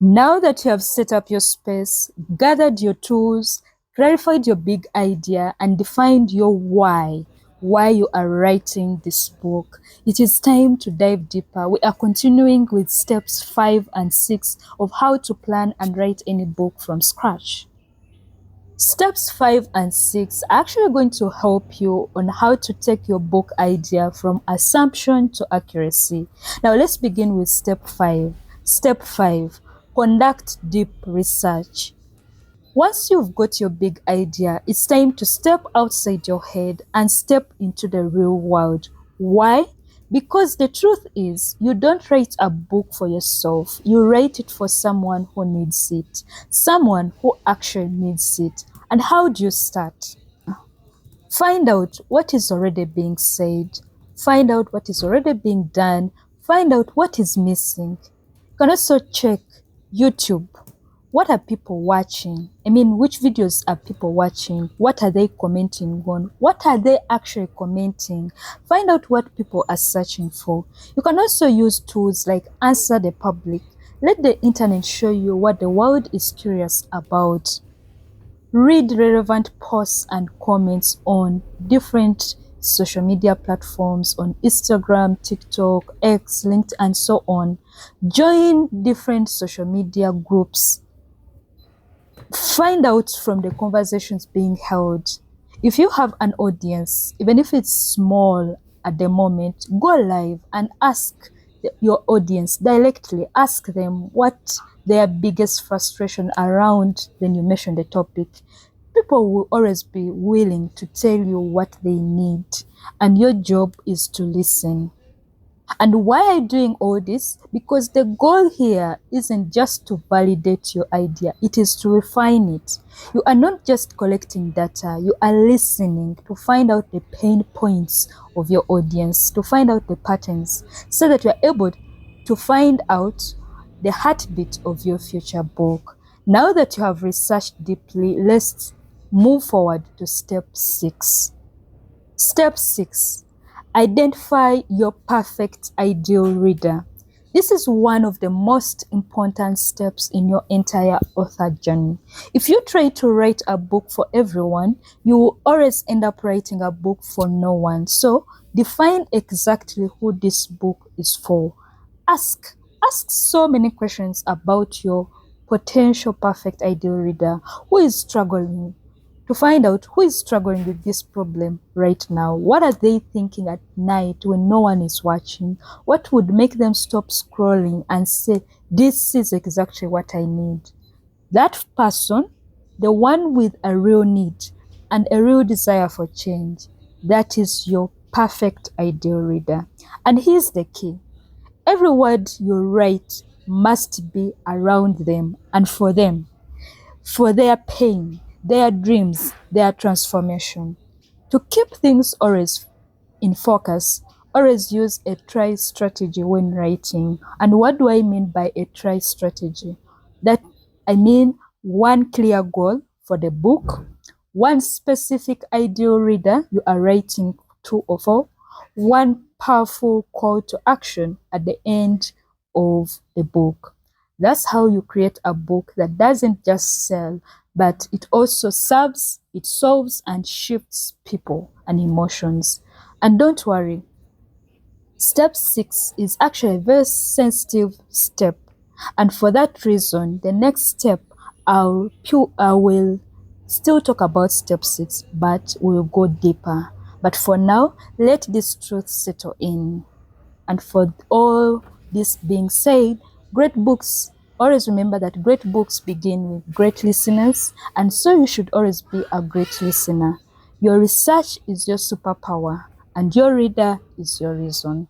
Now that you have set up your space, gathered your tools, clarified your big idea, and defined your why you are writing this book, it is time to dive deeper. We are continuing with steps 5 and 6 of how to plan and write any book from scratch. Steps 5 and 6 are actually going to help you on how to take your book idea from assumption to accuracy. Now let's begin with step 5. Step 5, conduct deep research. Once you've got your big idea, it's time to step outside your head and step into the real world. Why? Because the truth is, you don't write a book for yourself. You write it for someone who needs it, someone who actually needs it. And how do you start? Find out what is already being said. Find out what is already being done. Find out what is missing. You can also check YouTube. What are people watching? Which videos are people watching? What are they commenting on? What are they actually commenting? Find out what people are searching for. You can also use tools like Answer the Public. Let the internet show you what the world is curious about. Read relevant posts and comments on different social media platforms on Instagram, TikTok, X, LinkedIn, and so on. Join different social media groups. Find out from the conversations being held. If you have an audience, even if it's small at the moment, go live and ask your audience directly. Ask them what their biggest frustration around when you mention the topic. People will always be willing to tell you what they need, and your job is to listen. And why are you doing all this? Because the goal here isn't just to validate your idea, it is to refine it. You are not just collecting data, you are listening to find out the pain points of your audience, to find out the patterns, so that you are able to find out the heartbeat of your future book. Now that you have researched deeply, let's move forward to step 6. Step 6. Identify your perfect ideal reader. This is one of the most important steps in your entire author journey. If you try to write a book for everyone, you will always end up writing a book for no one. So define exactly who this book is for. Ask so many questions about your potential perfect ideal reader. Who is struggling? To find out who is struggling with this problem right now. What are they thinking at night when no one is watching? What would make them stop scrolling and say, this is exactly what I need? That person, the one with a real need and a real desire for change, that is your perfect ideal reader. And here's the key. Every word you write must be around them and for them, for their pain, their dreams, their transformation. To keep things always in focus, always use a try strategy when writing. And what do I mean by a try strategy? That I mean one clear goal for the book, one specific ideal reader you are writing to or for, one powerful call to action at the end of the book. That's how you create a book that doesn't just sell, but it also serves, it solves and shifts people and emotions. And don't worry, step 6 is actually a very sensitive step. And for that reason, the next step, I will still talk about step 6, but we'll go deeper. But for now, let this truth settle in. And for all this being said, great books, always remember that great books begin with great listeners, and so you should always be a great listener. Your research is your superpower, and your reader is your reason.